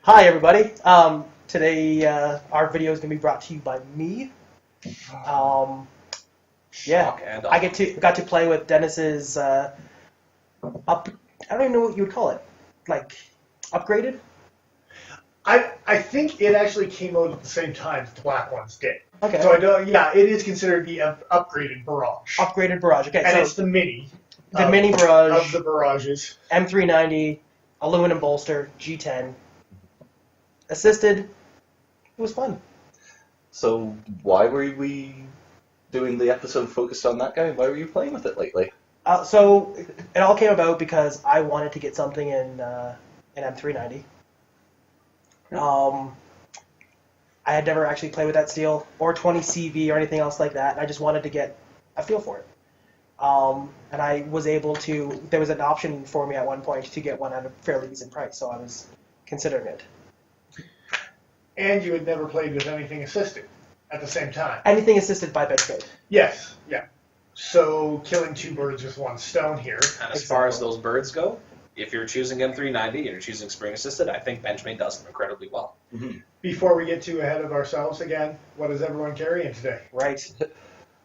Hi everybody. Today our video is going to be brought to you by me. Yeah, I got to play with Dennis's I don't even know what you would call it, like upgraded. I think it actually came out at the same time that the black ones did. Okay. So I don't. Yeah, it is considered the upgraded Barrage. Upgraded Barrage. Okay, and so it's the mini. The mini Barrage of the Barrages. M390, aluminum bolster, G10, assisted. It was fun. So why were we doing the episode focused on that guy? Why were you playing with it lately? So it all came about because I wanted to get something in M390. I had never actually played with that steel or 20 CV or anything else like that. And I just wanted to get a feel for it. And I was able to. There was an option for me at one point to get one at a fairly decent price, so I was considering it. And you had never played with anything assisted at the same time. Anything assisted by BenchMades. Yes, yeah. So killing two birds with one stone here. And as far as those birds go, if you're choosing M390 and you're choosing spring assisted, I think BenchMade does them incredibly well. Mm-hmm. Before we get too ahead of ourselves again, what is everyone carrying today? Right.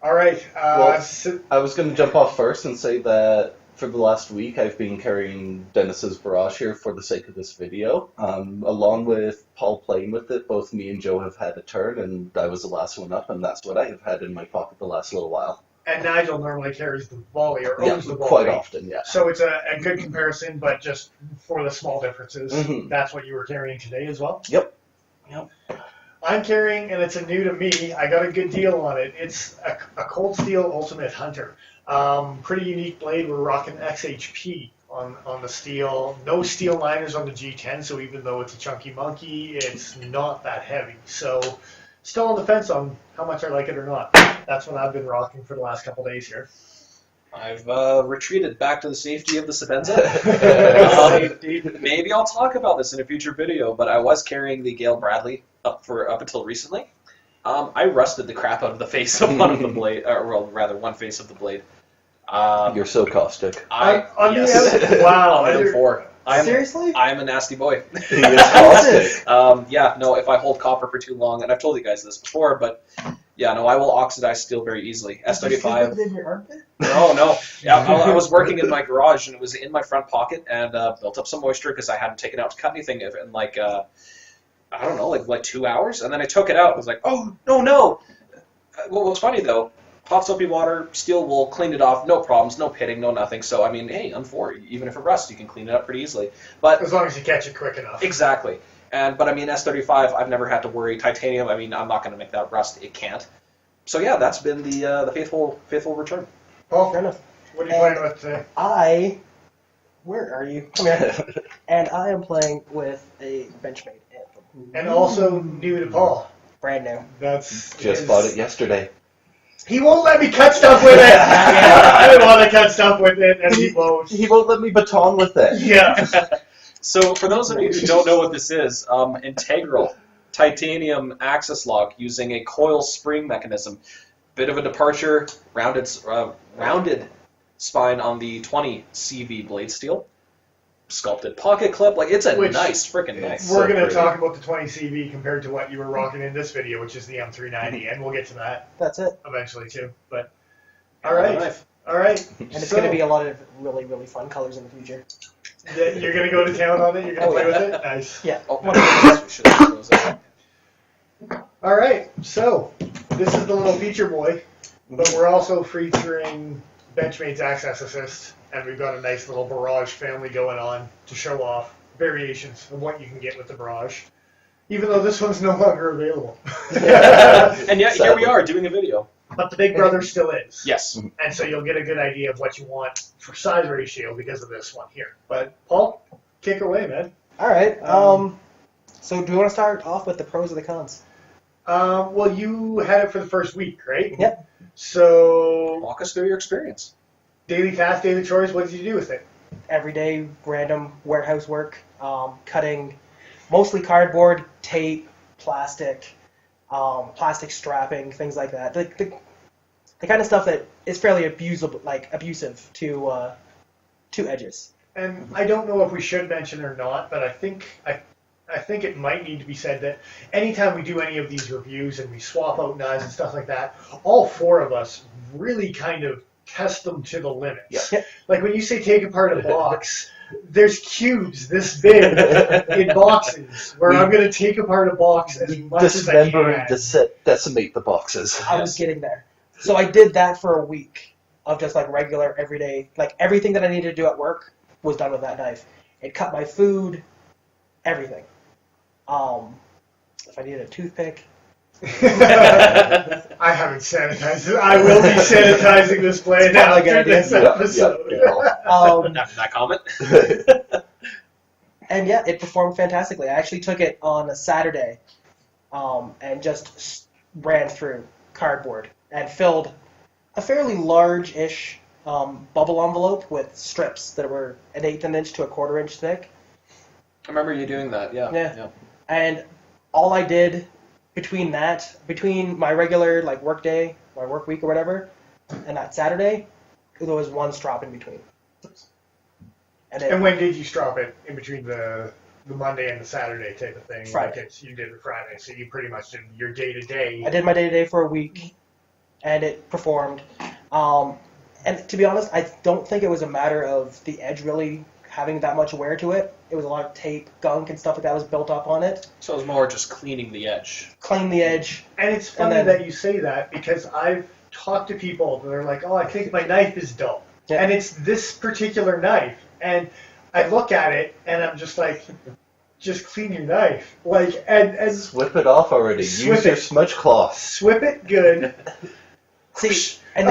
All right. Well, I was going to jump off first and say that for the last week I've been carrying Dennis's Barrage here for the sake of this video. Along with Paul playing with it, both me and Joe have had a turn, and I was the last one up, and that's what I have had in my pocket the last little while. And Nigel normally carries the volley, or owns the volley. Quite often, yeah. So it's a good comparison, but just for the small differences, Mm-hmm. That's what you were carrying today as well? Yep. I'm carrying, and it's a new to me, I got a good deal on it. It's a Cold Steel Ultimate Hunter. Pretty unique blade. We're rocking XHP on the steel. No steel liners on the G10, so even though it's a chunky monkey, it's not that heavy. So still on the fence on how much I like it or not. That's what I've been rocking for the last couple days here. I've retreated back to the safety of the Sabenza. Maybe I'll talk about this in a future video, but I was carrying the Gale Bradley up until recently. I rusted the crap out of the face of one of the blade, or well, rather one face of the blade. You're so caustic. Wow. Seriously? I'm a nasty boy. He is caustic. Yeah, no, if I hold copper for too long, and I've told you guys this before, but yeah, no, I will oxidize steel very easily. S35. In your armpit? No. Yeah, I was working in my garage, and it was in my front pocket, and built up some moisture because I hadn't taken it out to cut anything in like, I don't know, like 2 hours. And then I took it out. I was like, oh, no. What was funny, though, hot soapy water, steel wool, cleaned it off, no problems, no pitting, no nothing. So, I mean, hey, I'm for it. Even if it rusts, you can clean it up pretty easily. But as long as you catch it quick enough. Exactly. But I mean, S35, I've never had to worry. Titanium, I mean, I'm not going to make that rust. It can't. So yeah, that's been the faithful return. Paul, Fair enough. what are you playing with today? Where are you? Come here. And I am playing with a BenchMade Anthem. And also new to Paul. Brand new. That's Just bought it yesterday. He won't let me cut stuff with it. I didn't want to cut stuff with it, and he won't. He won't let me baton with it. Yeah. So for those of you who don't know what this is, integral titanium axis lock using a coil spring mechanism. Bit of a departure, rounded spine on the 20 CV blade steel. Sculpted pocket clip, like it's nice, freaking nice. We're going to talk about the 20 CV compared to what you were rocking in this video, which is the M390, and we'll get to that. That's it. Eventually too. But all right. And it's going to be a lot of really, really fun colors in the future. You're going to go to town on it? You're going to play with it? Nice. Yeah. All right. So this is the little feature boy, but we're also featuring BenchMades Access Assist, and we've got a nice little Barrage family going on to show off variations of what you can get with the Barrage, even though this one's no longer available. And yet here we are doing a video. But the big brother still is. Yes. And so you'll get a good idea of what you want for size ratio because of this one here. But Paul, kick away, man. All right. So do you want to start off with the pros and the cons? Well, you had it for the first week, right? Yep. So Walk us through your experience. daily tasks, daily chores, what did you do with it? Everyday random warehouse work, cutting mostly cardboard, tape, plastic strapping, things like that. The kind of stuff that is fairly abusive to edges. And I don't know if we should mention or not, but I think I think it might need to be said that anytime we do any of these reviews and we swap out knives and stuff like that, all four of us really kind of test them to the limits. Yeah. Like when you say take apart a box, there's cubes this big in boxes where I'm going to take apart a box as much as I Dismember can. and decimate the boxes. I was getting there. So I did that for a week of just like regular, everyday, like everything that I needed to do at work was done with that knife. It cut my food, everything. If I needed a toothpick. I haven't sanitized it. I will be sanitizing this blade It's probably a after good this idea. episode. After that comment. And yeah, it performed fantastically. I actually took it on a Saturday and just ran through cardboard and filled a fairly large-ish bubble envelope with strips that were an 1/8 inch to a 1/4 inch thick. I remember you doing that, yeah. And all I did between my regular like work day, my work week or whatever, and that Saturday, there was one strop in between. And when did you strop it in between the Monday and the Saturday type of thing? Friday. Like you did it Friday, so you pretty much did your day-to-day. I did my day-to-day for a week, and it performed. And to be honest, I don't think it was a matter of the edge really having that much wear to it. It was a lot of tape, gunk, and stuff like that was built up on it. So it was more just cleaning the edge. Clean the edge. And it's funny that you say that because I've talked to people that are like, oh, I think my knife is dull. Yeah. And it's this particular knife. And I look at it and I'm just like, just clean your knife. Like, and Whip it off already. Swip Use your it. smudge cloth. swip it good. See, and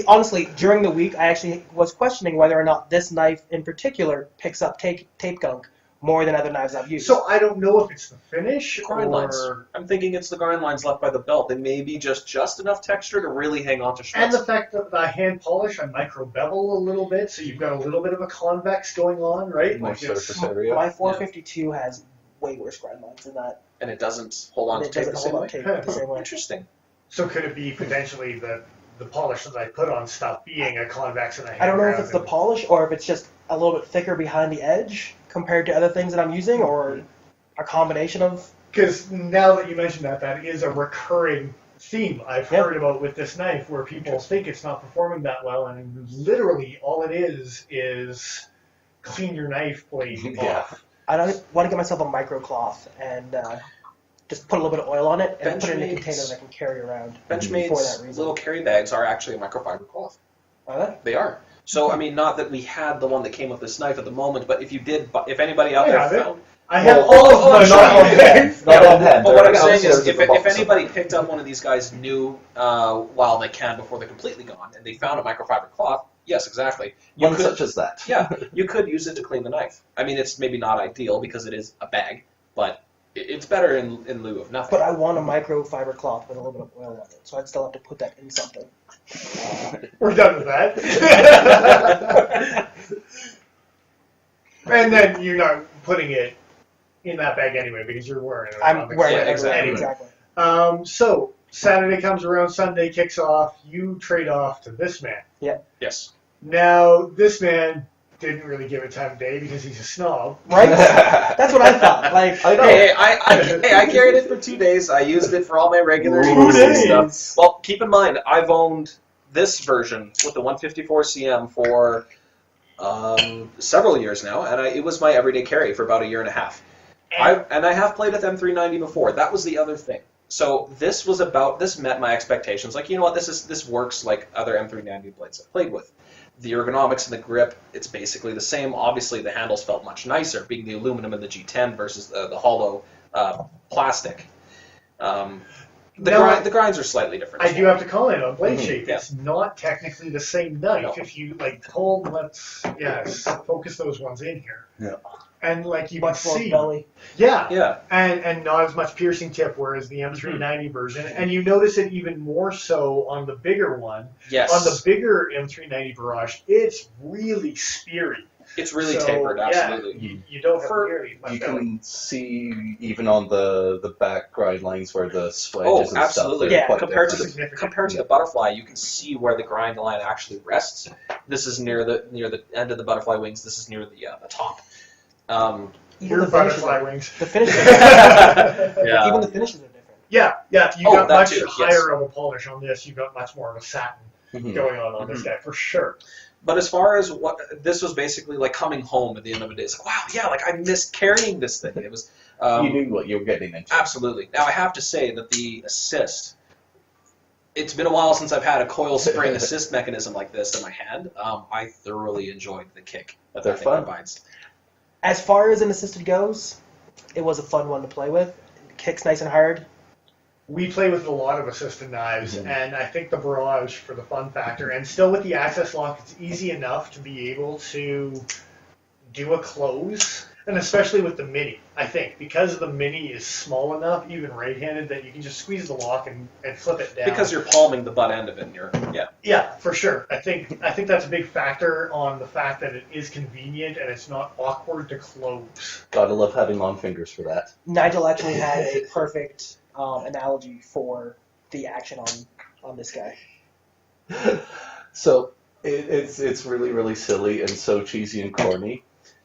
honestly, during the week, I actually was questioning whether or not this knife in particular picks up tape gunk more than other knives I've used. So I don't know if it's the finish Grind lines. or... I'm thinking it's the grind lines left by the belt. They may be just enough texture to really hang on to And shreds. the fact that I hand polish, I micro bevel a little bit, so you've got a little bit of a convex going on, right? More Like it's- surface area. My 452 has way worse grind lines than that. And it doesn't hold on And to it tape doesn't the hold same up way. tape the same way. Interesting. So could it be potentially the polish that I put on stuff being a convex and I I don't know if hand it's the ground polish or if it's just a little bit thicker behind the edge compared to other things that I'm using, or a combination of. Because now that you mention that, that is a recurring theme I've heard about with this knife, where people think it's not performing that well, and literally all it is clean your knife blade Yeah. off. I don't want to get myself a micro cloth and just put a little bit of oil on it and put it in a BenchMades. container that I can carry around. For that BenchMades reason. little carry bags are actually a microfiber cloth. Are they? They are. So, I mean, not that we had the one that came with this knife at the moment, but if you did, if anybody out I there have it. found... I have Well, all of I'm my sure not you on do. hand. Not on hand. Well, what I'm They're saying is, upstairs if in the box. anybody picked up one of these guys new while they can before they're completely gone, and they found a microfiber cloth, yes, exactly. You One could, such as that. yeah, you could use it to clean the knife. I mean, it's maybe not ideal because it is a bag, but it's better in lieu of nothing. But I want a microfiber cloth with a little bit of oil on it, so I'd still have to put that in something. We're done with that. And then you're not putting it in that bag anyway because you're wearing it. I'm wearing it exactly. exactly. So Saturday comes around, Sunday kicks off. You trade off to this man. Yes. Now this man didn't really give it time of day because he's a snob. Right? That's what I thought. Like, I know. Hey, I carried it for 2 days. I used it for all my regular 2 EDC stuff. days. Well, keep in mind, I've owned this version with the 154 CM for several years now, and it was my everyday carry for about a year and a half. And I have played with M390 before. That was the other thing. So this met my expectations. Like, you know what, this works like other M390 blades I've played with. The ergonomics and the grip, it's basically the same. Obviously, the handles felt much nicer, being the aluminum in the G10 versus the hollow plastic. The grinds are slightly different. I do have to comment on blade shape. Yeah. It's not technically the same knife. No. If you let's focus those ones in here. Yeah. And like you can much more see, belly. yeah, Yeah. and not as much piercing tip, whereas the M390 version, and you notice it even more so on the bigger one. Yes. On the bigger M390 Barrage, it's really speary. It's really So, tapered, yeah, absolutely. you don't have For- nearly much You belly. can see even on the back grind lines where the swedges Oh, and absolutely. stuff. they're Yeah, quite compared to different. Significant. Compared to the butterfly, you can see where the grind line actually rests. This is near the end of the butterfly wings. This is near the top. Even Your the finishes butterfly are, wings. the finishes are, Yeah. even the finishes are different. Yeah, you Oh, got that much too, higher yes. of a polish on this. You got much more of a satin Mhm. going on this guy for sure. But as far as what this was basically like coming home at the end of the day, it's like, wow, yeah, like I missed carrying this thing. It was You knew what you were getting into. absolutely. Now I have to say that the assist. It's been a while since I've had a coil spring assist mechanism like this in my hand. I thoroughly enjoyed the kick that They're that thing fun. provides. As far as an assisted goes, it was a fun one to play with. It kicks nice and hard. We play with a lot of assisted knives, and I think the Barrage for the fun factor, and still with the access lock, it's easy enough to be able to do a close, and especially with the Mini, I think, because the Mini is small enough, even right-handed, that you can just squeeze the lock and flip it down. Because you're palming the butt end of it, and Yeah, for sure. I think that's a big factor on the fact that it is convenient and it's not awkward to close. Gotta love having long fingers for that. Nigel actually had a perfect analogy for the action on this guy. So it's really, really silly and so cheesy and corny,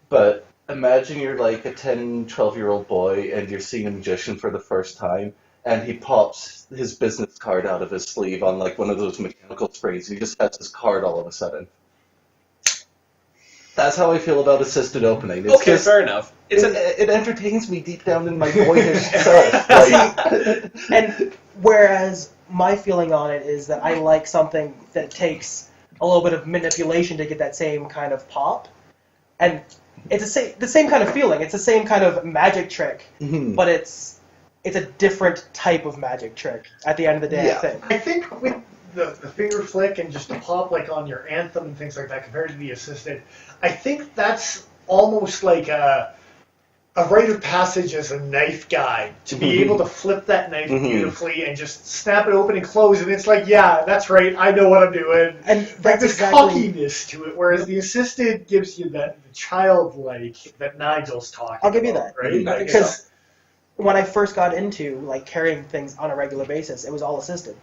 but imagine you're like a 10, 12-year-old boy and you're seeing a magician for the first time and he pops his business card out of his sleeve on like one of those mechanical sprays and he just has his card all of a sudden. That's how I feel about assisted opening. It's okay, just, fair enough. it entertains me deep down in my boyish self. Like, And whereas my feeling on it is that I like something that takes a little bit of manipulation to get that same kind of pop, and it's the same kind of feeling. It's the same kind of magic trick, mhm. but it's a different type of magic trick. At the end of the day, Yeah. I think. I think with the finger flick and just the pop like on your Anthem and things like that compared to the assisted, I think that's almost like a rite of passage as a knife guy to be able to flip that knife beautifully and just snap it open and close, and it's like, yeah, that's right, I know what I'm doing. And Like that's this exactly. cockiness to it, whereas the assisted gives you the childlike that Nigel's talking I'll give you about, that. right? I think Because when I first got into like carrying things on a regular basis, it was all assisted,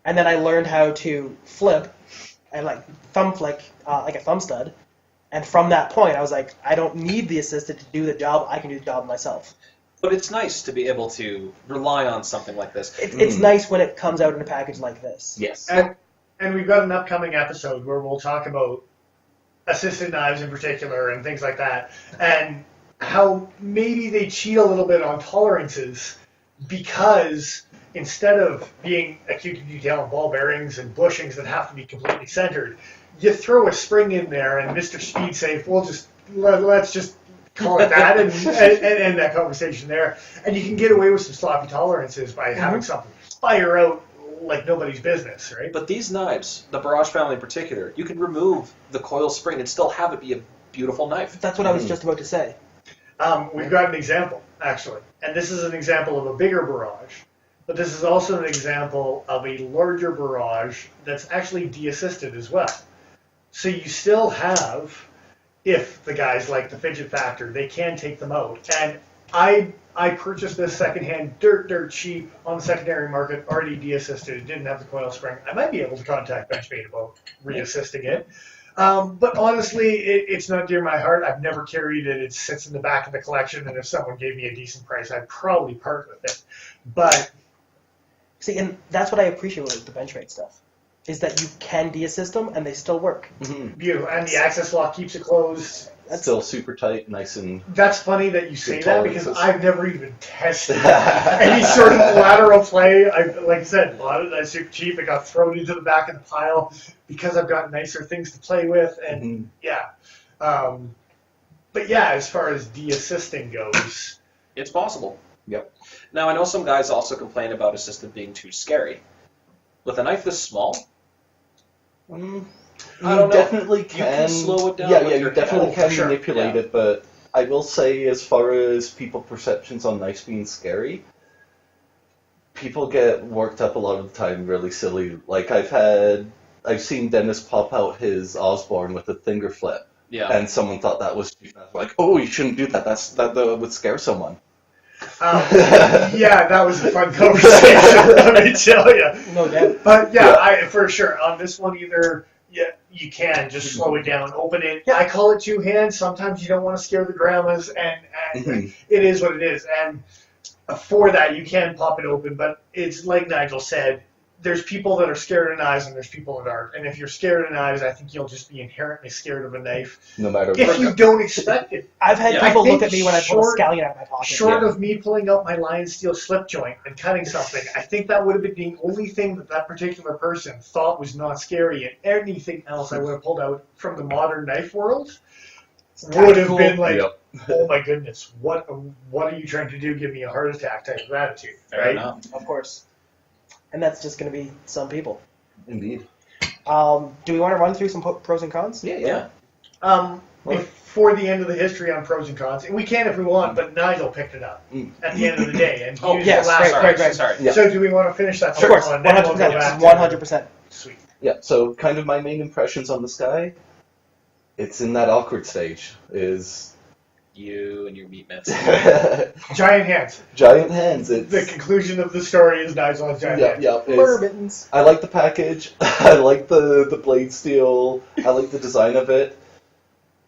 and then I learned how to flip and like thumb flick like a thumb stud, and from that point, I was like, I don't need the assisted to do the job. I can do the job myself. But it's nice to be able to rely on something like this. It's nice when it comes out in a package like this. Yes. And we've got an upcoming episode where we'll talk about assisted knives in particular and things like that, and how maybe they cheat a little bit on tolerances because instead of being acute to detail and ball bearings and bushings that have to be completely centered, you throw a spring in there and Mr. Speed Safe, let's just call it that and end that conversation there. And you can get away with some sloppy tolerances by having something fire out like nobody's business, right? But these knives, the Barrage family in particular, you can remove the coil spring and still have it be a beautiful knife. That's what I was just about to say. We've got an example, actually. And this is an example of a bigger barrage. But this is also an example of a larger barrage that's actually de-assisted as well. So you still have, if the guys like the fidget factor, they can take them out. And I purchased this secondhand dirt cheap on the secondary market, already de-assisted. It didn't have the coil spring. I might be able to contact BenchMade about re-assisting it. But honestly, it's not dear to my heart. I've never carried it. It sits in the back of the collection, and if someone gave me a decent price, I'd probably part with it. But See, and that's what I appreciate with the BenchMade stuff, is that you can de-assist them and they still work. beautiful. And the access lock keeps it closed. Still super tight, nice and... That's funny that you say Good that because tolerances. I've never even tested any sort of lateral play. Like I said, bought it at super cheap. It got thrown into the back of the pile because I've got nicer things to play with. And yeah. But yeah, as far as de-assisting goes, It's possible. Yep. Now, I know some guys also complain about assisted being too scary. With a knife this small, I don't You know. definitely You can... can slow it down Yeah, with you your definitely hand. can for sure. manipulate Yeah. it, but I will say, as far as people perceptions on knives being scary, people get worked up a lot of the time really silly. Like, I've seen Dennis pop out his Osborne with a finger flip, yeah. and someone thought that was like, oh, you shouldn't do that. That would scare someone. yeah, that was a fun conversation, let me tell you. No doubt. But yeah, for sure. On this one, either yeah, you can just slow it down, open it. Yeah. I call it two hands. Sometimes you don't want to scare the grandmas, and it is what it is. And for that, you can pop it open, but it's like Nigel said. There's people that are scared of knives, and there's people that aren't. And if you're scared of knives, I think you'll just be inherently scared of a knife. No matter If what. you don't expect it. I've had Yeah, people I think look at me when I pull a short- scallion out of my pocket. Short of me pulling out my lion steel slip joint and cutting something, I think that would have been the only thing that particular person thought was not scary. And anything else I would have pulled out from the modern knife world would have been like, Yep. oh my goodness, what are you trying to do? Give me a heart attack type of attitude, Fair right? enough. Of course. And that's just going to be some people. Indeed. Do we want to run through some pros and cons? Yeah. Before the end of the history on pros and cons, and we can if we want, but Nigel picked it up at the end of the day, and he Oh, was yes, the last right. person. Sorry. Yeah. So do we want to finish that? Of course, circle, and then we'll go 100%. back to- 100%. Sweet. Yeah, so kind of my main impressions on this guy, it's in that awkward stage, is You and your meat mitts. Giant hands. giant hands. It's The conclusion of the story is Nigel has giant hands. it's- Bourbons. I like the package. I like the blade steel. I like the design of it.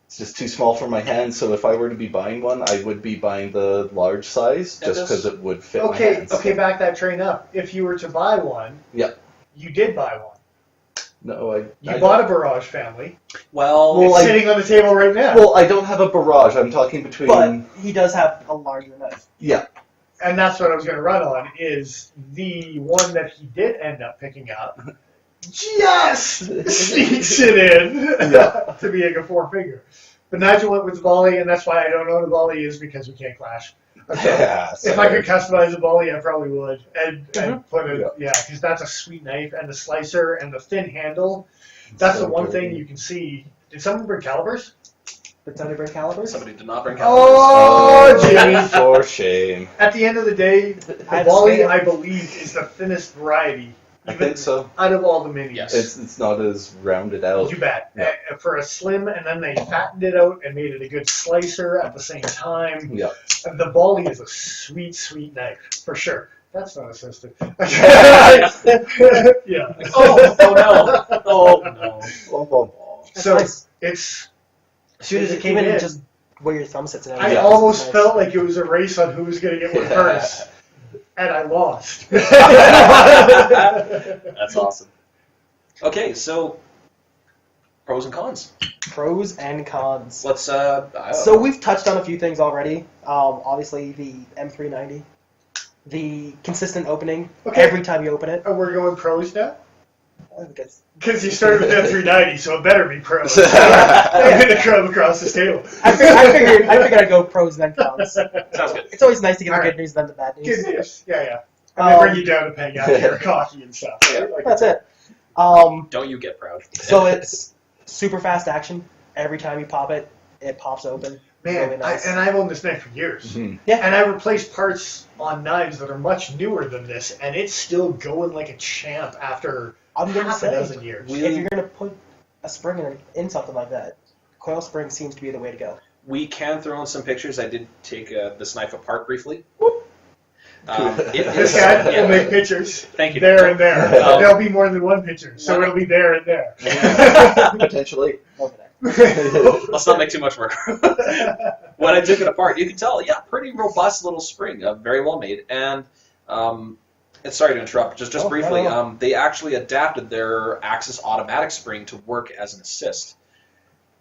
It's just too small for my hands, so if I were to be buying one, I would be buying the large size, Yeah, just this- because it would fit my Okay, hands. okay, back that train up. If you were to buy one, Yeah. you did buy one. No, You bought a Barrage Family. Well, Well, It's I- sitting on the table right now. Well, I don't have a barrage. I'm talking between. But he does have a larger knife. Yeah. And that's what I was going to run on, is the one that he did end up picking up just sneaks it in Yeah. to being a four-figure. But Nigel went with the volley, and that's why I don't know what a volley is, because we can't clash. Yeah, If I could customize a volley, I probably would. And put it, Yeah. yeah, because that's a sweet knife, and the slicer and the thin handle. That's So the one good. thing you can see. Did someone bring calibers? Did somebody bring calibers? somebody did not bring calibers. Oh, Jimmy! For shame. At the end of the day, the I volley, understand. I believe, is the thinnest variety. I think so. Out of all the minis. Yes. It's not as rounded out. You bet. Yeah. For a slim, and then they fattened it out and made it a good slicer at the same time. Yeah. The volley is a sweet, sweet knife, for sure. That's not assisted. Yeah. Oh no! Oh no! That's So nice. it's. As soon as it came in, it just where your thumb sits. And I everything. almost Nice. felt like it was a race on who was going to get one first, and I lost. That's awesome. Okay, so pros and cons. Pros and cons. Let's. I don't So know. we've touched on a few things already. Obviously, the M390, the consistent opening Okay. every time you open it. And we're going pros now? I think it's- Because you started with M390, so it better be pros. I'm going to come across this table. I figured I'd go pros and then cons. Sounds good. It's always nice to get the All good right. news than the bad news. Good news. Yeah. And they bring you down to peg after you're cocky and stuff. Yeah. Like, That's it. Don't you get proud? So it's super fast action. Every time you pop it, it pops open. Man, Really nice. and I've owned this knife for years. Mhm. Yeah. And I replaced parts on knives that are much newer than this, and it's still going like a champ after I'm gonna half a say, dozen years. if you're gonna put a spring in something like that, coil spring seems to be the way to go. We can throw in some pictures. I did take this knife apart briefly. This guy will make pictures Thank you. there and there. Um, There'll be more than one picture, so it'll be there and there. Potentially. Over there. Let's not make too much work. When I took it apart, you can tell, yeah, pretty robust little spring, very well made. And sorry to interrupt, just Oh, briefly, no. they actually adapted their Axis automatic spring to work as an assist.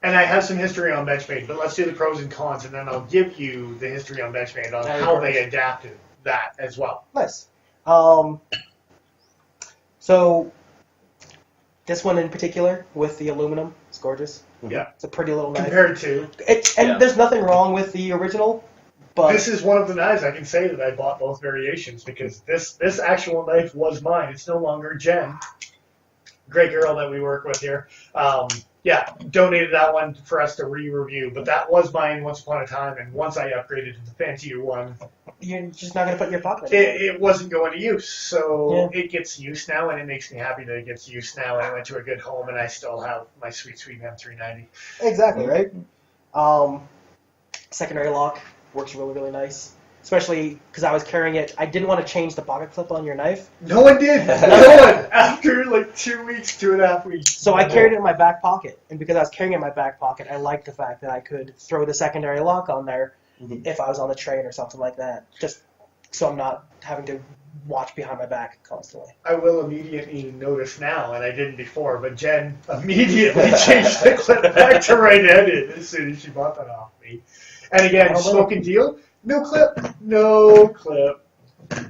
And I have some history on BenchMade, but let's do the pros and cons, and then I'll give you the history on BenchMade on Yeah, how perfect. they adapted that as well. Nice. So this one in particular with the aluminum, it's gorgeous. Yeah. It's a pretty little knife. Compared to, Yeah. There's nothing wrong with the original, but this is one of the knives I can say that I bought both variations because this actual knife was mine. It's no longer Jen, great girl that we work with here. Donated that one for us to re-review, but that was mine once upon a time, and once I upgraded to the fancier one, you're just not gonna put in your pocket anymore. it wasn't going to use. So it gets use now, and it makes me happy that it gets use now, and I went to a good home, and I still have my sweet, sweet M390. Exactly, right? Secondary lock works really, really nice. especially because I was carrying it. I didn't want to change the pocket clip on your knife, No one did. No one. After like 2 weeks, 2.5 weeks. so I carried it in my back pocket. And because I was carrying it in my back pocket, I liked the fact that I could throw the secondary lock on there if I was on the train or something like that, just so I'm not having to watch behind my back constantly. I will immediately notice now, and I didn't before, but Jen immediately changed the clip back to right-handed as soon as she bought that off me. And again, smoke and deal, no clip, no clip.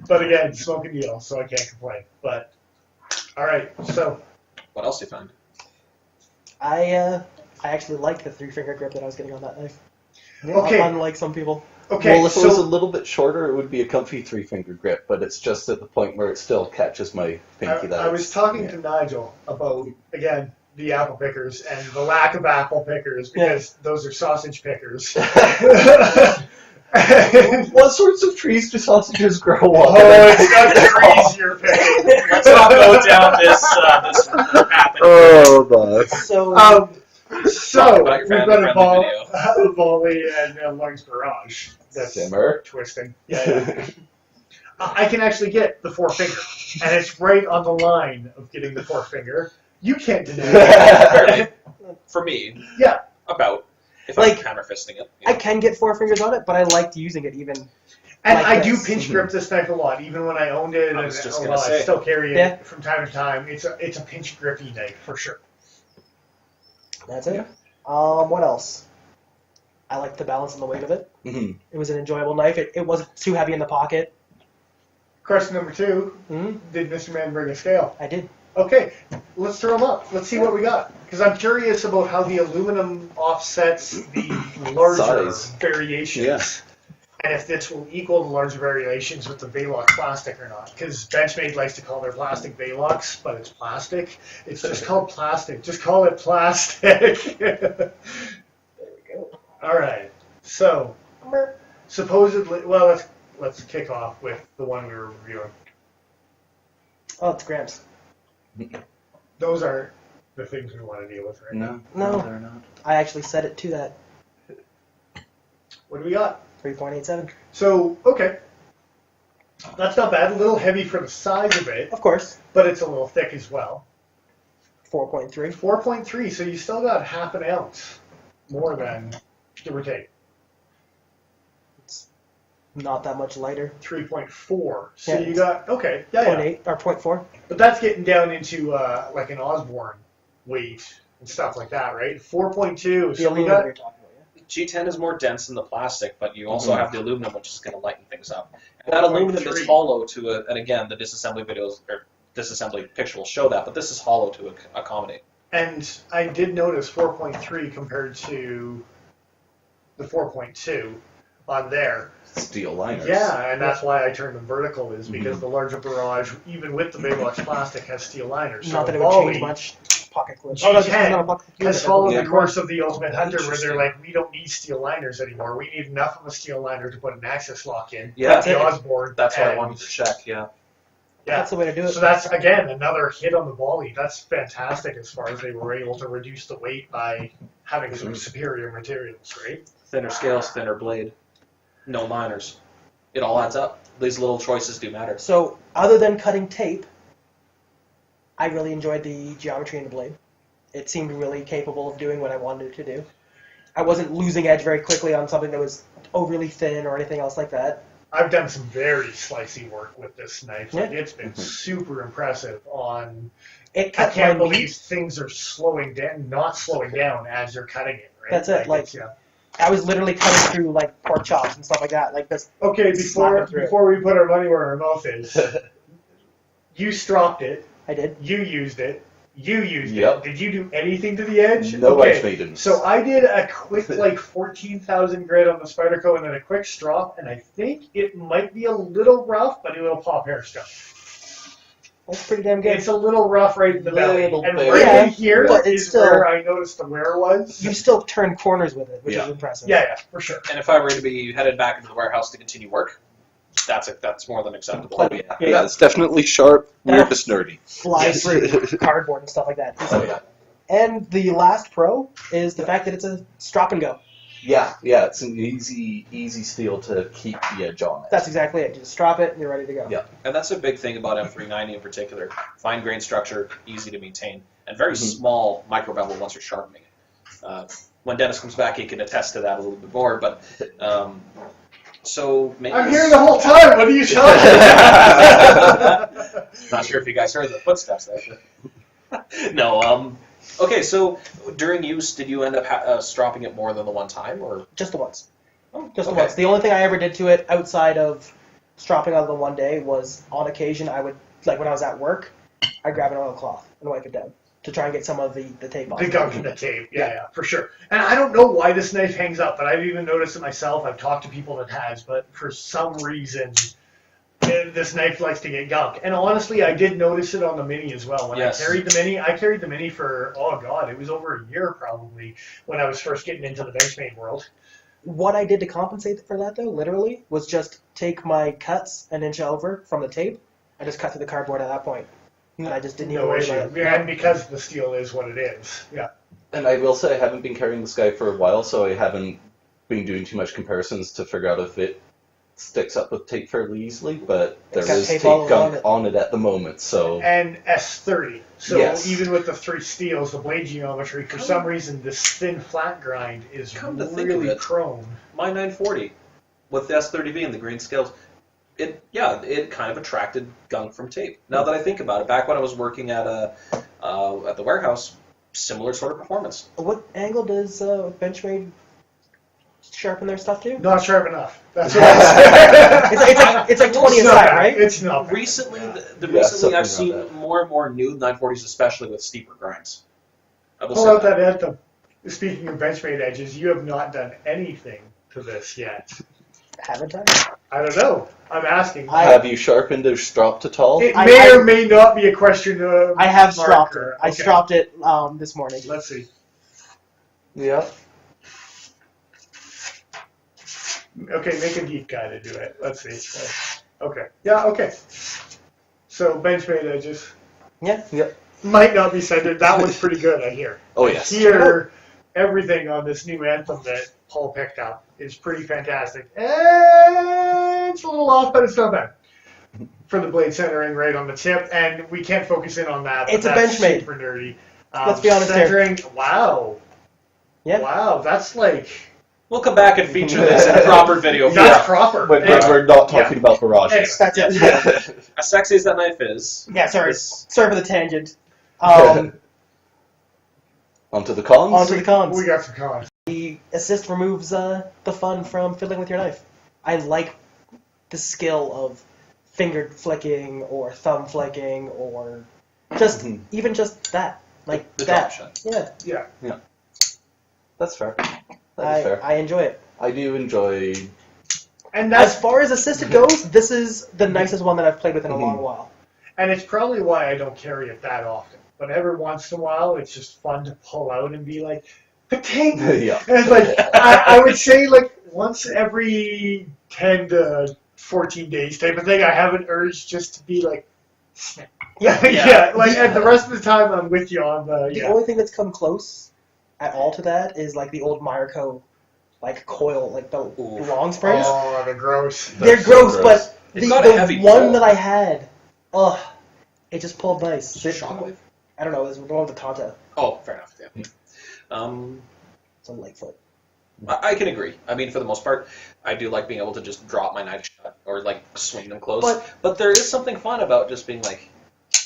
But again, smoke and deal, so I can't complain. But all right, so What else do you find? I actually liked the 3-finger grip that I was getting on that knife. Okay. Unlike some people. okay, Well, if it was a so little bit shorter, it would be a comfy 3-finger grip, but it's just at the point where it still catches my pinky. I was talking to Nigel about again the apple pickers and the lack of apple pickers because those are sausage pickers. What sorts of trees do sausages grow on? Oh, it's not the trees you're picking. Let's not go down this path. Oh, my. So, So About your we've got a family-friendly volley and a Lawrence Barrage. That's Simmer. twisting. Yeah. I can actually get the 4-finger, and it's right on the line of getting the 4-finger. You can't deny that. For me, Yeah. about if Like, I'm hammer fisting it. I can get 4 fingers on it, but I liked using it even. And Like I do this. pinch grip this knife a lot, even when I owned it. I And was just I gonna say. still carry it Yeah. from time to time. It's a pinch grippy knife for sure. That's it. What else? I liked the balance and the weight of it. Mhm. It was an enjoyable knife. It wasn't too heavy in the pocket. Question number 2: Mm-hmm. Did Mr. Man bring a scale? I did. Okay, let's throw them up. Let's see what we got. Because I'm curious about how the aluminum offsets the larger Size. variations. Yeah. And if this will equal the larger variations with the Velox plastic or not. Because BenchMade likes to call their plastic Velox, but it's plastic. It's just called plastic. Just call it plastic. There we go. All right. So, supposedly, well, let's kick off with the one we were reviewing. Oh, it's grams. Those aren't the things we want to deal with right now. No. they're not. I actually set it to that What do we got? 3.87. So, okay. That's not bad. A little heavy for the size of it, Of course. but it's a little thick as well. 4.3. 4.3, so you still got half an ounce more than, give or take, Not that much lighter. 3.4. So Yeah, you it's got, okay, yeah. 0.8 or 0.4. But that's getting down into like an Osborne weight and stuff like that, right? 4.2. The So we aluminum got, you're talking about, yeah. G10 is more dense than the plastic, but you also Mhm. have the aluminum, which is going to lighten things up. And that aluminum 4.3. is hollow to and again, the disassembly videos or disassembly picture will show that, but this is hollow to accommodate. and I did notice 4.3 compared to the 4.2 on there. Steel liners. Yeah, and that's why I turned them vertical is because Mhm. the larger barrage, even with the Velox plastic, has steel liners. Not So that it would volley change much. Pocket clip. G10 this is not a pocket clip. has followed Yeah. the course of the Ultimate Hunter, where Interesting. they're like, we don't need steel liners anymore. We need enough of a steel liner to put an access lock in. Yeah, Like the that's it. Osborne. That's what I and- wanted to check. Yeah. Yeah. That's the way to do it. So that's again another hit on the volley. That's fantastic as far as they were able to reduce the weight by having some superior materials, right? Thinner scales, thinner blade, no liners. It all adds up. These little choices do matter. So, other than cutting tape, I really enjoyed the geometry in the blade. It seemed really capable of doing what I wanted it to do. I wasn't losing edge very quickly on something that was overly thin or anything else like that. I've done some very slicey work with this knife. Like, Yeah. it's been super impressive on. It I cut can't my believe meat. things are slowing down, not slowing down as you're cutting it, right? That's it, like- it's, yeah. I was literally cutting through like pork chops and stuff like that. Like this. Okay, Slapping through it. before we put our money where our mouth is, you stropped it, I did. you used it, you used Yep. it. Did you do anything to the edge? No okay. edge maidens. So I did a quick, like, 14,000 grit on the Spyderco and then a quick strop, and I think it might be a little rough, but it will pop hairstone. That's pretty damn good. It's a little rough right in the belly. Little And bit. right Yeah, in here but it's is still- where I noticed the wear was. You still turn corners with it, which Yeah. is impressive. Yeah, for sure. And if I were to be headed back into the warehouse to continue work, that's more than acceptable. But- Yeah. Yeah. That's definitely sharp. We're That'll just nerdy. Fly Yes. through cardboard and stuff like that. Oh, yeah. And the last pro is the fact that it's a strop and go. Yeah, it's an easy steel to keep the edge on it. That's exactly it. You just drop it and you're ready to go. Yeah. And that's a big thing about M390 in particular. Fine grain structure, easy to maintain, and very small micro bevel once you're sharpening it. When Dennis comes back, he can attest to that a little bit more. But so maybe I'm here the whole time. What are you showing? Not sure if you guys heard the footsteps there. No. Okay, so during use, did you end up stropping it more than the one time, or Just the once. oh, Just the okay. once. The only thing I ever did to it outside of stropping on the one day was on occasion I would, like when I was at work, I'd grab an oilcloth and wipe it down to try and get some of the tape off. The gunk in the tape, yeah, for sure. And I don't know why this knife hangs up, but I've even noticed it myself. I've talked to people that has, but for some reason, this knife likes to get gunk. And honestly, I did notice it on the Mini as well. When Yes. I carried the Mini for, oh God, it was over a year probably when I was first getting into the BenchMade world. What I did to compensate for that, though, literally, was just take my cuts an inch over from the tape and just cut through the cardboard at that point. And I just didn't even No worry issue. about it. And because the steel is what it is. Yeah. And I will say I haven't been carrying this guy for a while, so I haven't been doing too much comparisons to figure out if it sticks up with tape fairly easily, but there got is tape tape all along gunk it. on it at the moment, so... And S30. So Yes. even with the 3 steels, the blade geometry, for some reason, this thin flat grind is Come to think of really it. chrome. My 940 with the S30V and the green scales, it kind of attracted gunk from tape. Now that I think about it, back when I was working at the warehouse, similar sort of performance. What angle does BenchMade sharpen their stuff to? Not sharp enough. That's what I said. It's like 20 It's aside, not, right? It's not. Recently, Yeah. recently something I've around seen that. more and more new 940s, especially with steeper grinds. I will Pull say out that. that anthem. Speaking of BenchMade edges, you have not done anything to this yet. Haven't I? I don't know. I'm asking. Have you sharpened or stropped at all? It I- may I- or may not be a question of I have mark stropped it. or- I okay. stropped it this morning. Let's see. Yeah. Okay, make a deep guy to do it. Let's see. Okay. Yeah, okay. So BenchMade edges. Yeah. Might not be centered. That one's pretty good, I hear. Oh, yes. Here, everything on this new anthem that Paul picked up is pretty fantastic. And it's a little off, but it's not bad. For the blade centering right on the tip, and we can't focus in on that. But It's a that's BenchMade. super nerdy. Let's be honest here. centering, wow. Yeah. Wow, that's like, We'll come back and feature this in a proper video. that's proper. When Anyway, we're not talking about barrage. Anyway. That's it. As sexy as that knife is, Yeah, sorry. it's- Sorry for the tangent. Onto the cons? On to the cons. We got some cons. The assist removes the fun from fiddling with your knife. I like the skill of finger flicking or thumb flicking or just even just that. Like the drop that. shot. Yeah. That's fair. That's fair. I enjoy it. I do enjoy... And As that's far as assisted goes, this is the nicest one that I've played with in a long while. and it's probably why I don't carry it that often. But every once in a while, it's just fun to pull out and be like, "Pating!" Yeah. And it's like I would say like once every 10 to 14 days type of thing. I have an urge just to be like, Yeah. yeah. Like and the rest of the time, I'm with you on the The only thing that's come close at all to that is like the old Meyerco like coil, like the long springs. Oh, the gross. They're That's so gross, gross. but They've got a heavy the one pull. that I had, it just pulled nice. Shockwave. I don't know, it was the one with the Tata. Oh, fair enough. Yeah. It's a Lightfoot. I can agree. I mean, for the most part, I do like being able to just drop my knife shot or like swing them close. But there is something fun about just being like,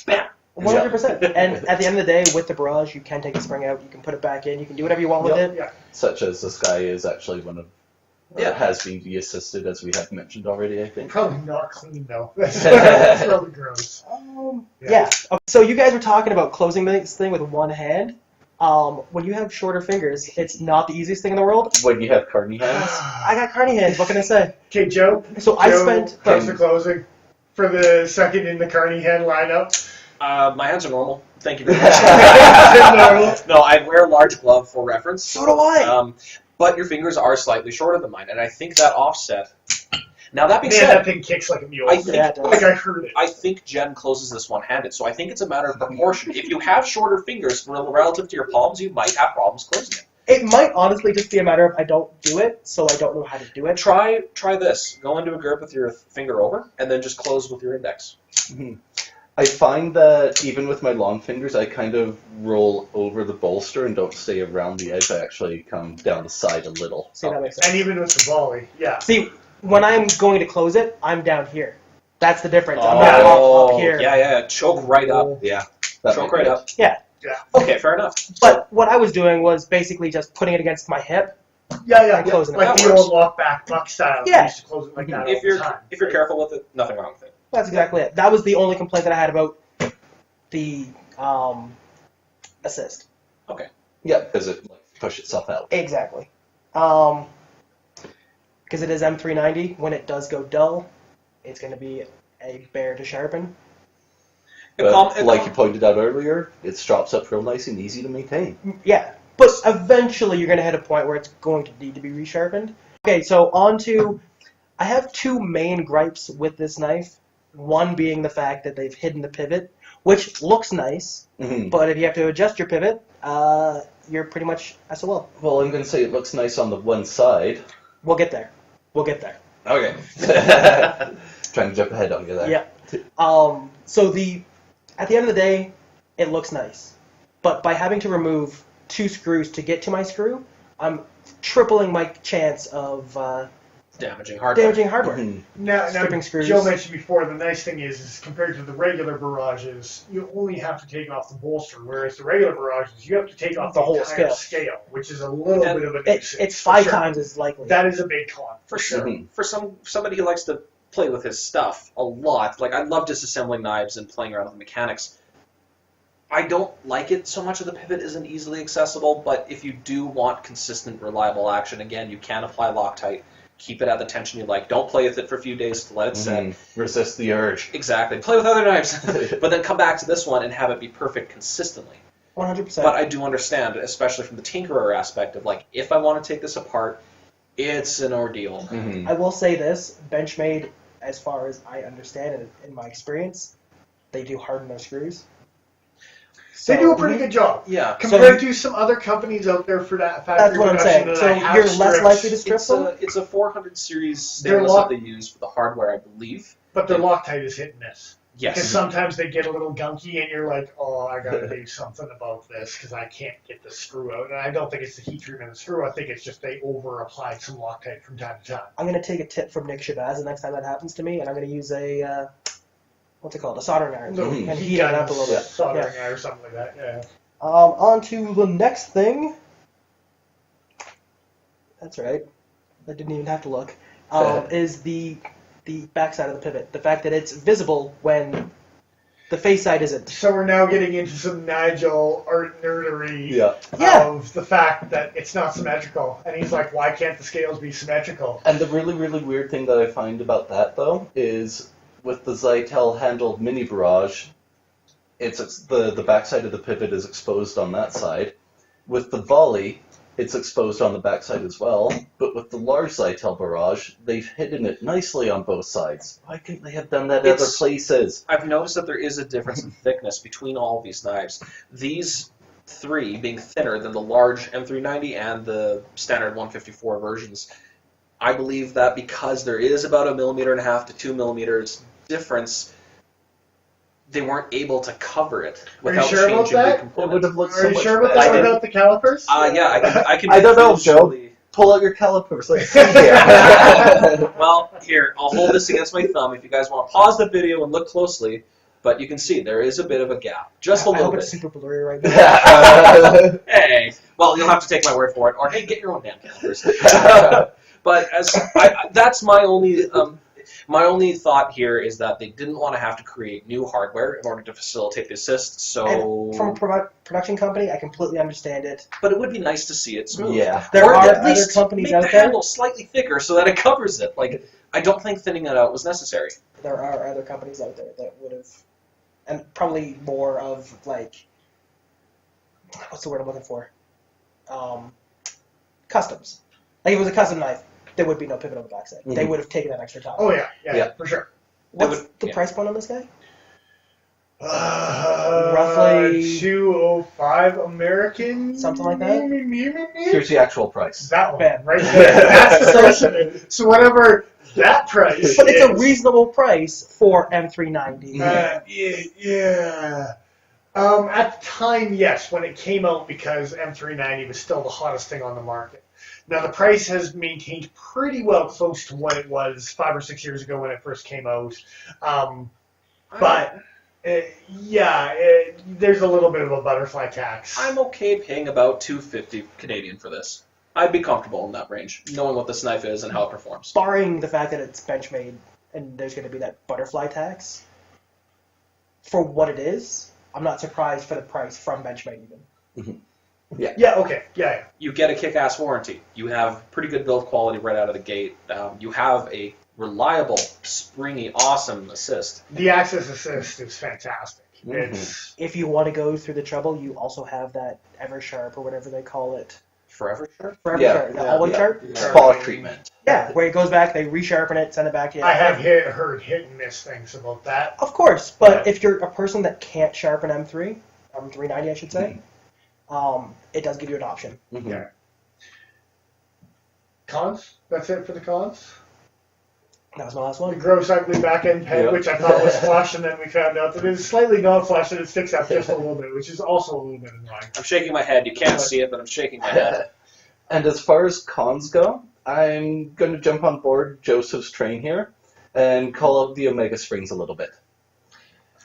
bam. 100%. And at the end of the day, with the barrage, you can take the spring out, you can put it back in, you can do whatever you want with it. Yeah. Such as this guy is actually one of... has been de-assisted, as we have mentioned already, I think. Probably not clean though. That's probably gross. Yeah. Okay, so you guys were talking about closing this thing with one hand. When you have shorter fingers, it's not the easiest thing in the world. When you have carny hands. I got carny hands, what can I say? Okay, Joe. So I spent... How's the closing for the second in the Carney hand lineup? My hands are normal. Thank you very much. Normal. No, I wear a large glove for reference. So do I! But your fingers are slightly shorter than mine, and I think that offset. Now that being Man, said, that thing kicks like a mule. I think Yeah, it does. like I heard it. I think Jen closes this one-handed, so I think it's a matter of proportion. If you have shorter fingers relative to your palms, you might have problems closing it. It might honestly just be a matter of I don't do it, so I don't know how to do it. Try this. Go into a grip with your finger over, and then just close with your index. Mhm. I find that even with my long fingers, I kind of roll over the bolster and don't stay around the edge. I actually come down the side a little. See, that makes sense. And even with the volley, yeah. See, when I'm going to close it, I'm down here. That's the difference. I'm Oh. not up here. Yeah. Choke right up. Yeah. That Choke might right be up. Yeah. Yeah. Okay, fair enough. But what I was doing was basically just putting it against my hip. Yeah. And closing it. Like That the works. old lock back buck style. Yeah. We used to close it like that all If you're the time. careful with it, nothing wrong with it. That's exactly it. That was the only complaint that I had about the assist. Yeah, because it push itself out. Exactly. Because it is M390. When it does go dull, it's going to be a bear to sharpen. But like you pointed out earlier, it strops up real nice and easy to maintain. Yeah, but eventually you're going to hit a point where it's going to need to be resharpened. Okay, so on to... I have two main gripes with this knife. One being the fact that they've hidden the pivot, which looks nice, Mhm. but if you have to adjust your pivot, you're pretty much SOL. Well, I'm going to say it looks nice on the one side. We'll get there. We'll get there. Okay. Trying to jump ahead on you there. Yeah. So at the end of the day, it looks nice. But by having to remove 2 screws to get to my screw, I'm tripling my chance of Damaging hardware. damaging hardware. Mhm. Now, Stripping screws. Joe mentioned before, the nice thing is compared to the regular barrages, you only have to take off the bolster, whereas the regular barrages, you have to take off The the whole entire scale. scale, which is a little And bit of a It's nuisance. 5 for sure. times as likely. That is a big con. For sure. Mhm. For somebody who likes to play with his stuff a lot, like I love disassembling knives and playing around with the mechanics. I don't like it so much that the pivot isn't easily accessible, but if you do want consistent, reliable action, again, you can apply Loctite. Keep it at the tension you like. Don't play with it for a few days to let it set. Mhm. Resist the urge. Exactly. Play with other knives, but then come back to this one and have it be perfect consistently. 100%. But I do understand, especially from the tinkerer aspect of like, if I want to take this apart, it's an ordeal. Mhm. I will say this, Benchmade, as far as I understand and in my experience, they do harden their screws. They So- do a pretty good job. Yeah. Compared to some other companies out there for that factory That's what I'm production saying. that So I have you're less stripped, likely to strip them? It's a 400 series They're stainless locked- that they use for the hardware, I believe. but their Loctite is hit and miss. Because Yes. sometimes they get a little gunky and you're like, oh, I gotta do something about this because I can't get the screw out. And I don't think it's the heat treatment of the screw. I think it's just they over-applied some Loctite from time to time. I'm going to take a tip from Nick Shabazz the next time that happens to me, and I'm going to use a, what's it called, a soldering iron, No, and heat it up a little bit. soldering iron or something like that. Yeah. On to the next thing. That's right. I didn't even have to look. Is the backside of the pivot. The fact that it's visible when the face side isn't. So we're now getting into some Nigel art nerdery Yeah. Yeah. of the fact that it's not symmetrical. And he's like, why can't the scales be symmetrical? And the really, really weird thing that I find about that, though, is with the Zytel handled mini barrage, it's the backside of the pivot is exposed on that side. With the volley, it's exposed on the backside as well. But with the large Zytel barrage, they've hidden it nicely on both sides. Why couldn't they have done that other It's- places? I've noticed that there is a difference in thickness between all of these knives. These 3 being thinner than the large M390 and the standard 154 versions. I believe that because there is about 1.5 millimeters to 2 millimeters difference, they weren't able to cover it Are you without sure about changing the that? It would components. have looked Are so you much sure about better. that without the calipers? Yeah, I can. I don't know, Joe. visually- Pull out your calipers. Let's see here. Well, here, I'll hold this against my thumb if you guys want to pause the video and look closely, but you can see there is a bit of a gap. Just a I little hope bit. it's super blurry right now. Hey, well, you'll have to take my word for it, or hey, get your own damn calipers. But that's my only thought here is that they didn't want to have to create new hardware in order to facilitate the assist. So, And from a production company, I completely understand it. but it would be nice to see it smooth. Yeah. There Or are at other least companies make out the there. handle slightly thicker so that it covers it. Like, I don't think thinning it out was necessary. There are other companies out there that would have, and probably more of like, what's the word I'm looking for? Customs. Like if it was a custom knife, there would be no pivot on the backside. They Mhm. would have taken that extra time. Oh, yeah, Yeah. for sure. What's would- the yeah. price point on this guy? Roughly 205 American, something like that. Here's the actual price. That one, Bam. right there. That's the precedent. So whatever that price, But it's a is, reasonable price for M390. yeah. At the time, yes, when it came out, because M390 was still the hottest thing on the market. Now, the price has maintained pretty well close to what it was 5 or 6 years ago when it first came out. But, there's a little bit of a butterfly tax. I'm okay paying about $250 Canadian for this. I'd be comfortable in that range, knowing what this knife is and how it performs. Barring the fact that it's Benchmade and there's going to be that butterfly tax, for what it is, I'm not surprised for the price from Benchmade even. Mm-hmm. Yeah, okay. Yeah. You get a kick-ass warranty. You have pretty good build quality right out of the gate. You have a reliable, springy, awesome assist. The Access Assist is fantastic. Mm-hmm. It's If you want to go through the trouble, you also have that Ever Sharp or whatever they call it. Forever sharp? Forever Yeah, Sharp. The Always Sharp? Polish treatment. Yeah, where it goes back, they resharpen it, send it back in. I have heard hit and miss things about that. Of course, but if you're a person that can't sharpen M390 I should say, it does give you an option. Mm-hmm. Yeah. Cons? That's it for the cons? That was my last The one. gross ugly back end head, Yeah. which I thought was flush, and then we found out that it is slightly non-flush and it sticks out just a little bit, which is also a little bit annoying. I'm shaking my head. You can't see it, but I'm shaking my head. And as far as cons go, I'm going to jump on board Joseph's train here and call out the Omega Springs a little bit.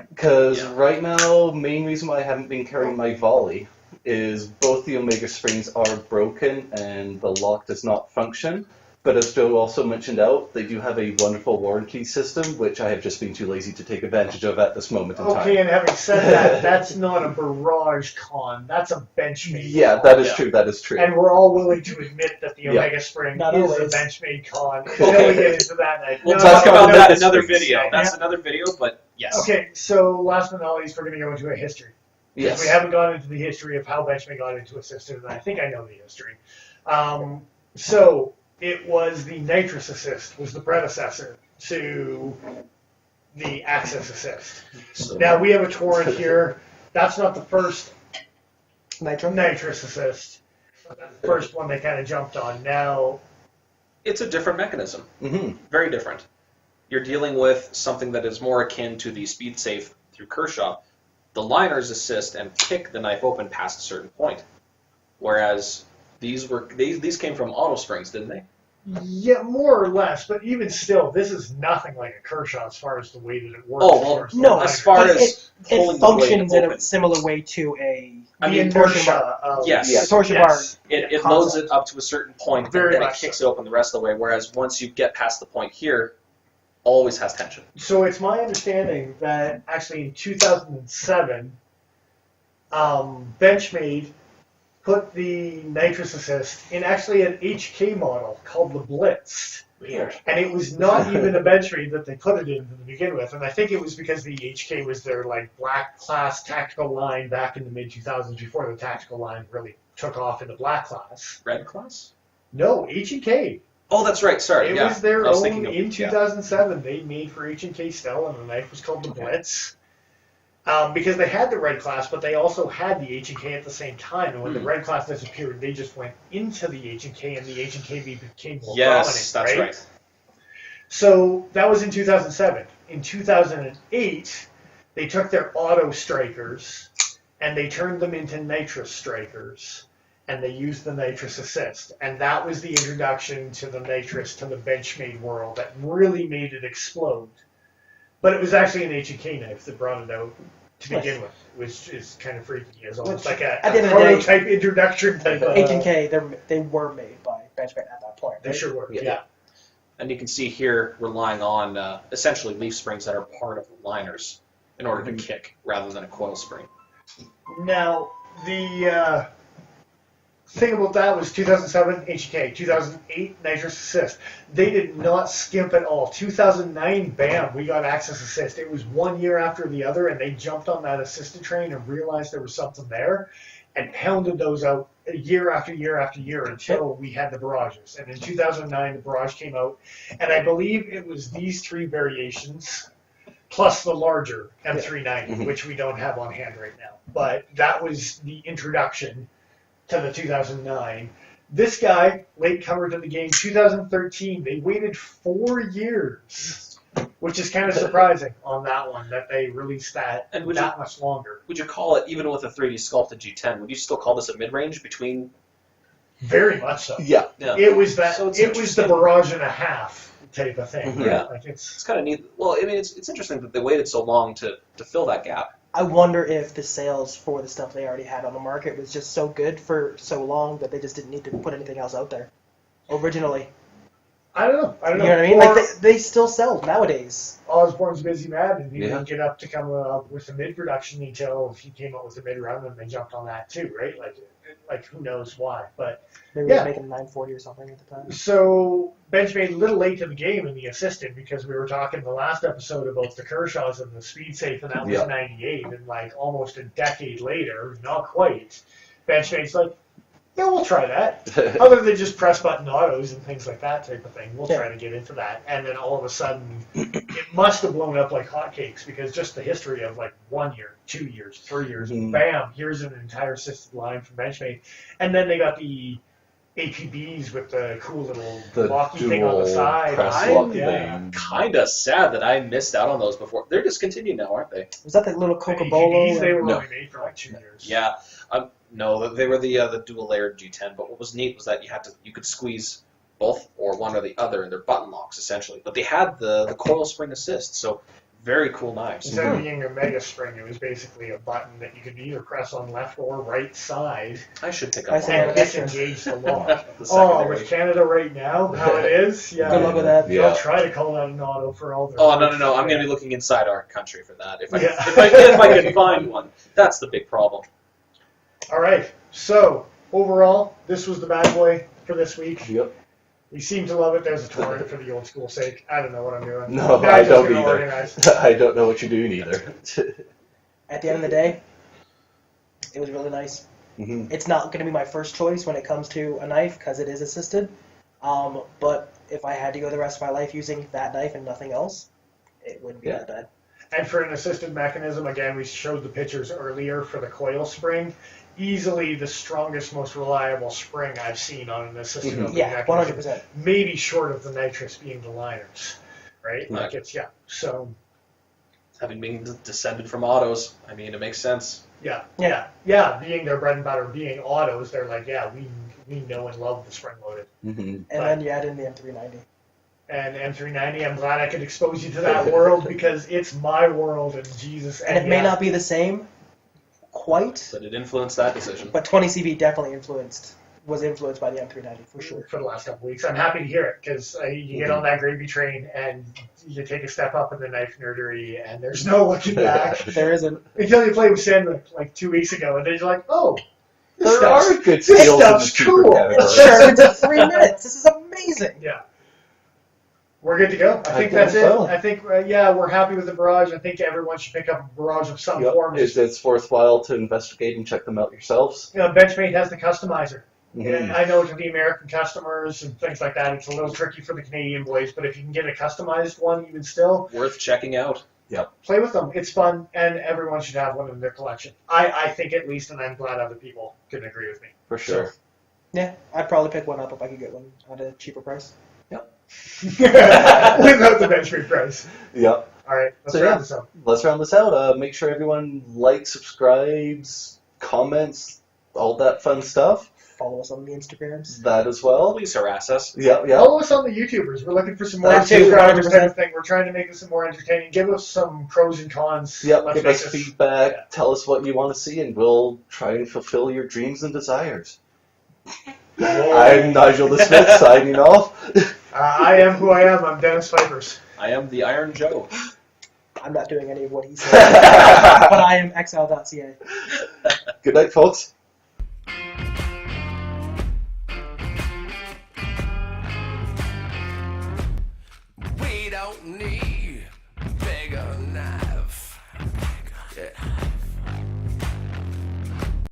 Because right now, main reason why I haven't been carrying my volley is both the Omega Springs are broken and the lock does not function. But as Joe also mentioned out, they do have a wonderful warranty system, which I have just been too lazy to take advantage of at this moment in time. Okay, and having said that, that's not a Barrage con. That's a Benchmade Yeah, con. that is true, that is true. And we're all willing to admit that the Yeah. Omega Spring Not is always. a Benchmade con until we get into that night. We'll No, talk no, about no, that no. in another video. Yeah. That's another video, but yes. Okay, so last but not least, we're going to go into a history. Yes. We haven't gone into the history of how Benchmade got into assisted, and I think I know the history. So it was the Nitrous Assist was the predecessor to the Access Assist. So, Now we have a Torrent here. That's not the first Nitro? Nitrous Assist. That's the first one they kind of jumped on. Now, it's a different mechanism. Mm-hmm. Very different. You're dealing with something that is more akin to the speed safe through Kershaw. The liners assist and kick the knife open past a certain point. Whereas these came from auto springs, didn't they? yeah, more or less, but even still, this is nothing like a Kershaw as far as the way that it works. Oh, as well, far as the no, liner. as far But as it pulling the blade functions in a open. similar way to a I the mean, torsion inertia bar. of Yes. Yeah. The torsion Yes. It concept. loads it up to a certain point, Very and then it much kicks so. it open the rest of the way. Whereas once you get past the point here, always has tension. So it's my understanding that actually in 2007, Benchmade put the Nitrous Assist in actually an HK model called the Blitz. Weird. And it was not even a Benchmade that they put it in to begin with. And I think it was because the HK was their like black class tactical line back in the mid 2000s before the tactical line really took off in the black class. Red class? No, H&K. Oh, that's right. Sorry. It yeah. was their I was own thinking of, in yeah. 2007. They made for H&K still, and the knife was called the Blitz. Because they had the red class, but they also had the H&K at the same time. And when the red class disappeared, they just went into the H&K, and the H&K became more Yes, prominent. that's right. So that was in 2007. In 2008, they took their auto strikers and they turned them into nitrous strikers, and they used the Nitrous Assist. And that was the introduction to the nitrous to the Benchmade world that really made it explode. But it was actually an H&K knife that brought it out to begin with, which is kind of freaky. It's almost like a at the end of the day, prototype introduction type of... H&K, they were made by Benchmade at that point. They right? sure were, Yeah. yeah. And you can see here relying on essentially leaf springs that are part of the liners in order to kick rather than a coil spring. Now, the thing about that was 2007 HK, 2008 Nitrous Assist. They did not skimp at all. 2009, bam, we got Access Assist. It was 1 year after the other, and they jumped on that assisted train and realized there was something there and pounded those out year after year after year until we had the Barrages. And in 2009, the Barrage came out, and I believe it was these three variations plus the larger M390, Mhm. which we don't have on hand right now. But that was the introduction to the 2009. This guy, late comer to the game, 2013. They waited 4 years, which is kind of surprising on that one, that they released that And much longer. Would you call it, even with a 3D sculpted G10, would you still call this a mid-range between? Very much so. Yeah. Yeah. It was that. So it's it was the interesting. Barrage and a half type of thing. Mhm. Right? Yeah. Like It's kind of neat. Well, I mean, it's interesting that they waited so long to fill that gap. I wonder if the sales for the stuff they already had on the market was just so good for so long that they just didn't need to put anything else out there originally. I don't know. You know what I mean? Or Like they still sell nowadays. Osborne's busy mad, and he Yeah. didn't get up to come up with the mid production until he came up with the mid run, and they jumped on that too, right? Like who knows why? But They were Yeah. making 940 or something at the time. so BenchMade a little late to the game in the assistant, because we were talking the last episode about the Kershaws and the speed safe, and that was Yeah. 98, and like almost a decade later, not quite. BenchMade's like, yeah, we'll try that. Other than just press button autos and things like that type of thing, we'll try to get into that. And then all of a sudden, it must have blown up like hotcakes, because just the history of like 1 year, 2 years, 3 years, Mhm. bam, here's an entire assisted line from BenchMade. And then they got the APBs with the cool little The locky thing on the dual side. press I'm lock yeah. thing. Kind of sad that I missed out on those before. They're discontinued now, aren't they? Was that the little The Coca APBs, they Bolo? were No. only made for like 2 years. Yeah. No, they were the dual layered G10. But what was neat was that you could squeeze both or one or the other, and they're button locks essentially. But they had the coil spring assist, so very cool knives. Instead of being a mega spring, it was basically a button that you could either press on left or right side I should pick I up see. one and of Yeah. those. disengage the lock. The Oh, secondary. with Canada right now, how it is, yeah. Good luck with that. Yeah. I'll try to call that an auto for all the. Oh no! I'm going to be looking inside our country for that. If I Yeah. if I can find one, that's the big problem. All right. So overall, this was the bad boy for this week. Yep. We seem to love it. There's a torrent for the old school sake. I don't know what I'm doing. No, Guys, I don't just gonna either. organize. I don't know what you're doing either. At the end of the day, it was really nice. Mhm. It's not going to be my first choice when it comes to a knife because it is assisted. But if I had to go the rest of my life using that knife and nothing else, it wouldn't be Yeah. that bad. And for an assisted mechanism, again, we showed the pictures earlier for the coil spring. Easily the strongest, most reliable spring I've seen on an assisted Mhm. opening Yeah, mechanism. 100%. Maybe short of the nitrous being the liners, right? Like it's So Having been descended from autos, I mean, it makes sense. yeah. Being their bread and butter, being autos, they're like, yeah, we know and love the spring loaded. Mhm. And then you add in the M390. And M390, I'm glad I could expose you to that world because it's my world, and Jesus. And it may not be the same quite, But it influenced that decision. but 20CV definitely was influenced by the M390 for sure. for the last couple weeks. I'm happy to hear it because you get on that gravy train and you take a step up in the knife nerdery, and there's no looking back There isn't. until you play with Sandra like 2 weeks ago, and then you're like, oh, this There stuff's- are good this steals in the stuff's cheaper cool. category. Sure, it's in 3 minutes. This is amazing. Yeah. We're good to go. I think think that's it. so. I think, we're happy with the Barrage. I think everyone should pick up a Barrage of some Yep. form. It's worthwhile to investigate and check them out yourselves. BenchMade has the customizer. Mhm. Yeah, I know to the American customers and things like that, it's a little tricky for the Canadian boys, but if you can get a customized one even still, Worth checking out. play with them. It's fun, and everyone should have one in their collection. I think at least, and I'm glad other people can agree with me. For sure. Yeah, I'd probably pick one up if I could get one at a cheaper price. Without the BenchMade price. Yep. All right, let's So, round yeah. this up. Let's round this out. Make sure everyone likes, subscribes, comments, all that fun stuff. Follow us on the Instagrams. That as well. Please harass us. Yep, yep. Follow us on the YouTubers. We're looking for some more That too, subscribers 100%. type of thing. We're trying to make this some more entertaining. Give us some pros and cons. Yep, Let's give make us this- feedback. yeah. Tell us what you want to see, and we'll try and fulfill your dreams and desires. I'm Nigel the Smith signing off. I am who I am. I'm Dennis Pipers. I am the Iron Joe. I'm not doing any of what he said, but I am exile.ca. Good night, folks. We don't need